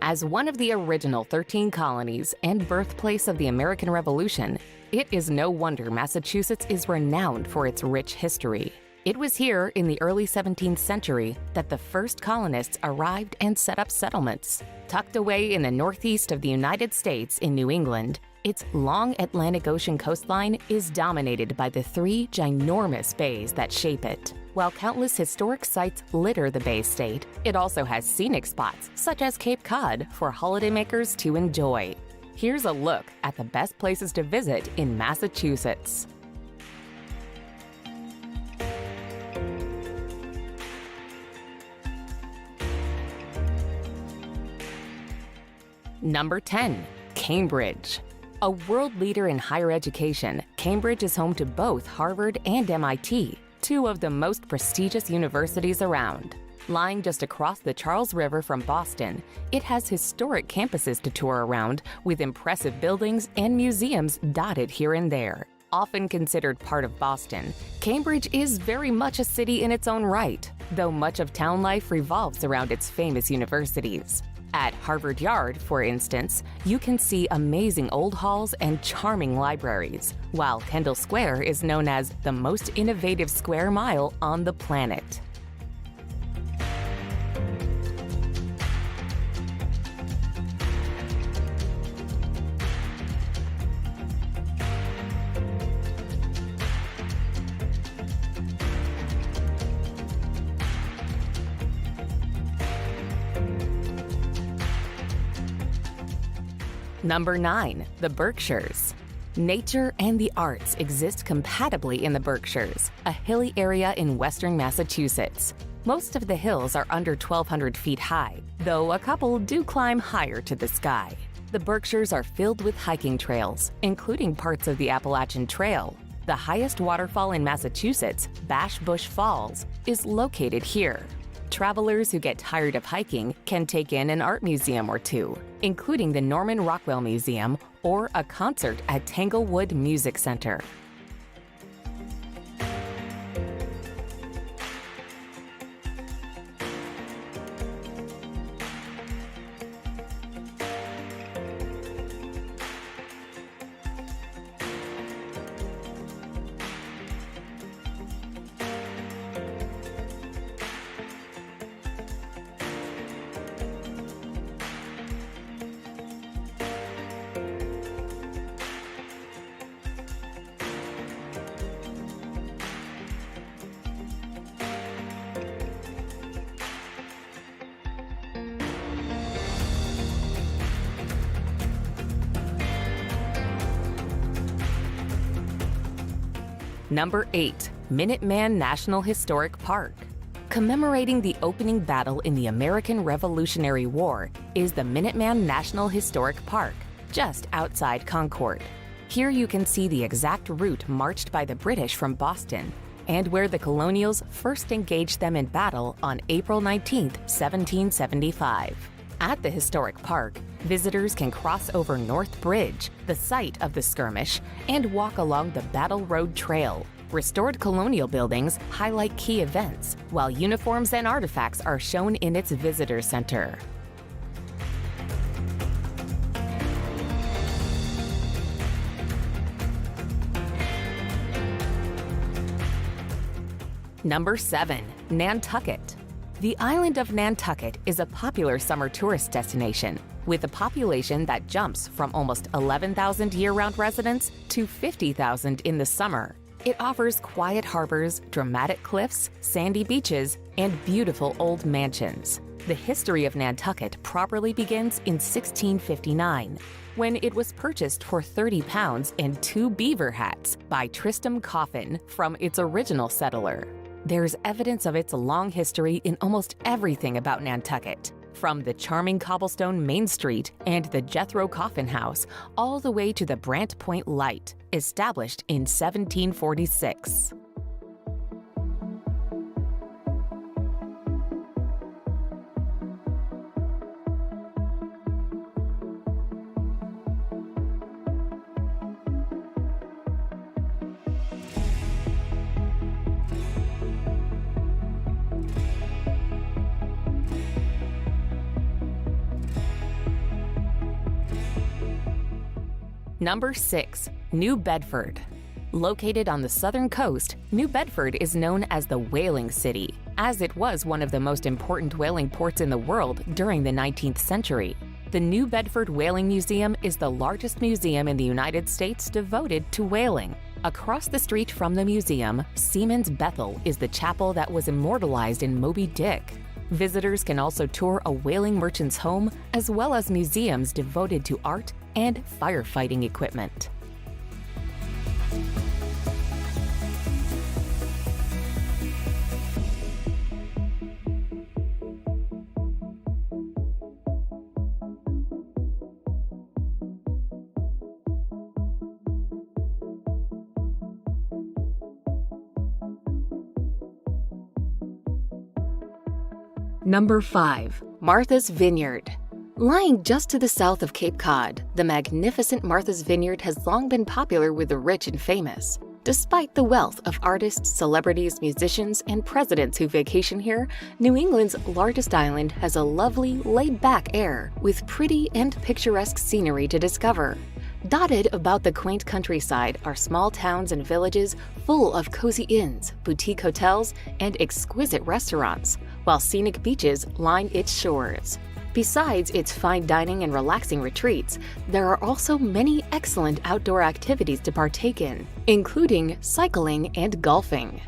As one of the original 13 colonies and birthplace of the American Revolution, it is no wonder Massachusetts is renowned for its rich history. It was here in the early 17th century that the first colonists arrived and set up settlements. Tucked away in the northeast of the United States in New England, its long Atlantic Ocean coastline is dominated by the three ginormous bays that shape it. While countless historic sites litter the Bay State, it also has scenic spots such as Cape Cod for holidaymakers to enjoy. Here's a look at the best places to visit in Massachusetts. Number 10. Cambridge. A world leader in higher education, Cambridge is home to both Harvard and MIT, two of the most prestigious universities around. Lying just across the Charles River from Boston, it has historic campuses to tour around with impressive buildings and museums dotted here and there. Often considered part of Boston, Cambridge is very much a city in its own right, though much of town life revolves around its famous universities. At Harvard Yard, for instance, you can see amazing old halls and charming libraries, while Kendall Square is known as the most innovative square mile on the planet. Number 9. The Berkshires. Nature and the arts exist compatibly in the Berkshires, a hilly area in western Massachusetts. Most of the hills are under 1,200 feet high, though a couple do climb higher to the sky. The Berkshires are filled with hiking trails, including parts of the Appalachian Trail. The highest waterfall in Massachusetts, Bash Bush Falls, is located here. Travelers who get tired of hiking can take in an art museum or two, including the Norman Rockwell Museum or a concert at Tanglewood Music Center. Number 8. Minuteman National Historic Park. Commemorating the opening battle in the American Revolutionary War is the Minuteman National Historic Park, just outside Concord. Here you can see the exact route marched by the British from Boston, and where the Colonials first engaged them in battle on April 19, 1775. At the historic park, visitors can cross over North Bridge, the site of the skirmish, and walk along the Battle Road Trail. Restored colonial buildings highlight key events, while uniforms and artifacts are shown in its visitor center. Number 7. Nantucket. The island of Nantucket is a popular summer tourist destination, with a population that jumps from almost 11,000 year-round residents to 50,000 in the summer. It offers quiet harbors, dramatic cliffs, sandy beaches, and beautiful old mansions. The history of Nantucket properly begins in 1659, when it was purchased for 30 pounds and 2 beaver hats by Tristram Coffin from its original settler. There's evidence of its long history in almost everything about Nantucket, from the charming cobblestone Main Street and the Jethro Coffin House, all the way to the Brant Point Light, established in 1746. Number 6. New Bedford. Located on the southern coast, New Bedford is known as the Whaling City, as it was one of the most important whaling ports in the world during the 19th century. The New Bedford Whaling Museum is the largest museum in the United States devoted to whaling. Across the street from the museum, Seaman's Bethel is the chapel that was immortalized in Moby Dick. Visitors can also tour a whaling merchant's home, as well as museums devoted to art and firefighting equipment. Number 5. Martha's Vineyard. Lying just to the south of Cape Cod, the magnificent Martha's Vineyard has long been popular with the rich and famous. Despite the wealth of artists, celebrities, musicians, and presidents who vacation here, New England's largest island has a lovely, laid-back air with pretty and picturesque scenery to discover. Dotted about the quaint countryside are small towns and villages full of cozy inns, boutique hotels, and exquisite restaurants, while scenic beaches line its shores. Besides its fine dining and relaxing retreats, there are also many excellent outdoor activities to partake in, including cycling and golfing.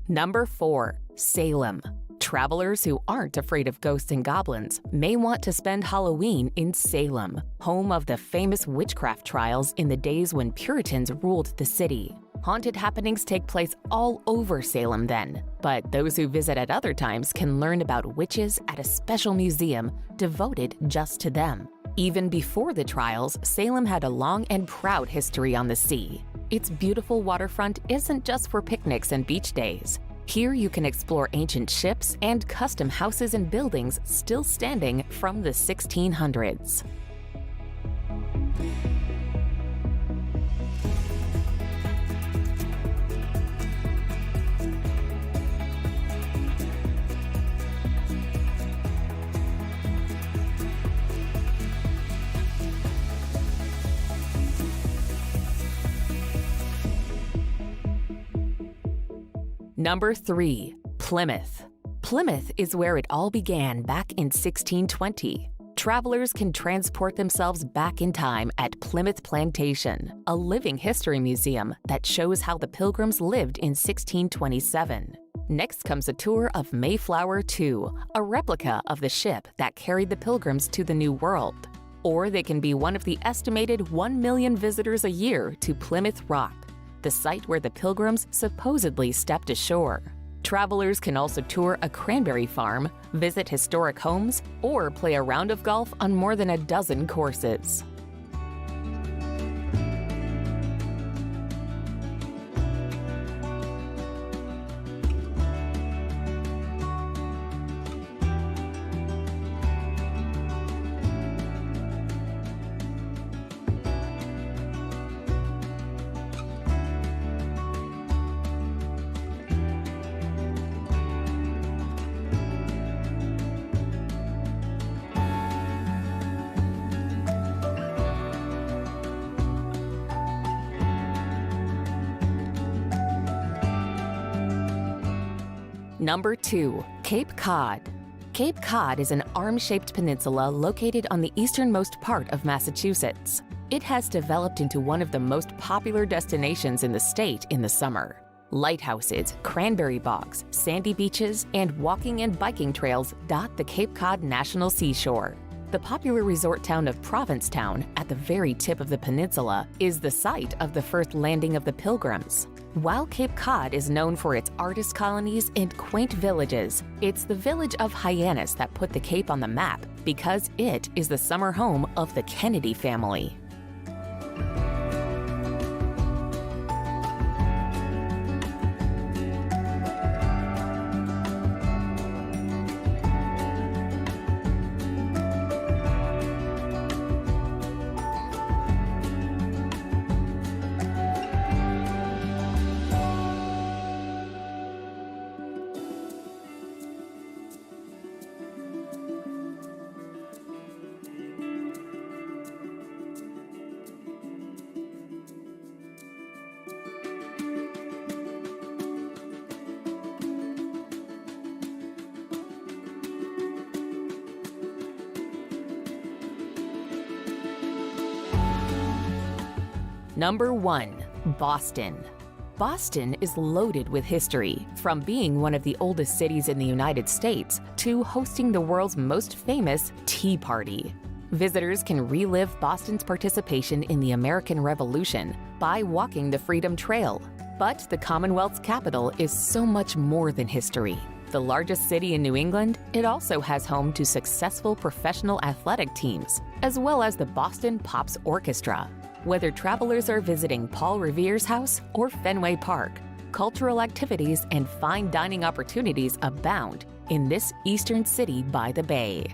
Number 4. Salem. Travelers who aren't afraid of ghosts and goblins may want to spend Halloween in Salem, home of the famous witchcraft trials in the days when Puritans ruled the city. Haunted happenings take place all over Salem then, but those who visit at other times can learn about witches at a special museum devoted just to them. Even before the trials, Salem had a long and proud history on the sea. Its beautiful waterfront isn't just for picnics and beach days. Here you can explore ancient ships and custom houses and buildings still standing from the 1600s. Number 3. Plymouth. Plymouth is where it all began back in 1620. Travelers can transport themselves back in time at Plymouth Plantation, a living history museum that shows how the Pilgrims lived in 1627. Next comes a tour of Mayflower II, a replica of the ship that carried the Pilgrims to the New World. Or they can be one of the estimated 1 million visitors a year to Plymouth Rock, the site where the Pilgrims supposedly stepped ashore. Travelers can also tour a cranberry farm, visit historic homes, or play a round of golf on more than a dozen courses. Number 2. Cape Cod. Cape Cod is an arm-shaped peninsula located on the easternmost part of Massachusetts. It has developed into one of the most popular destinations in the state in the summer. Lighthouses, cranberry bogs, sandy beaches, and walking and biking trails dot the Cape Cod National Seashore. The popular resort town of Provincetown, at the very tip of the peninsula, is the site of the first landing of the Pilgrims. While Cape Cod is known for its artist colonies and quaint villages, it's the village of Hyannis that put the Cape on the map because it is the summer home of the Kennedy family. Number 1. Boston. Boston is loaded with history, from being one of the oldest cities in the United States to hosting the world's most famous Tea Party. Visitors can relive Boston's participation in the American Revolution by walking the Freedom Trail. But the Commonwealth's capital is so much more than history. The largest city in New England, it also has home to successful professional athletic teams, as well as the Boston Pops Orchestra. Whether travelers are visiting Paul Revere's house or Fenway Park, cultural activities and fine dining opportunities abound in this eastern city by the bay.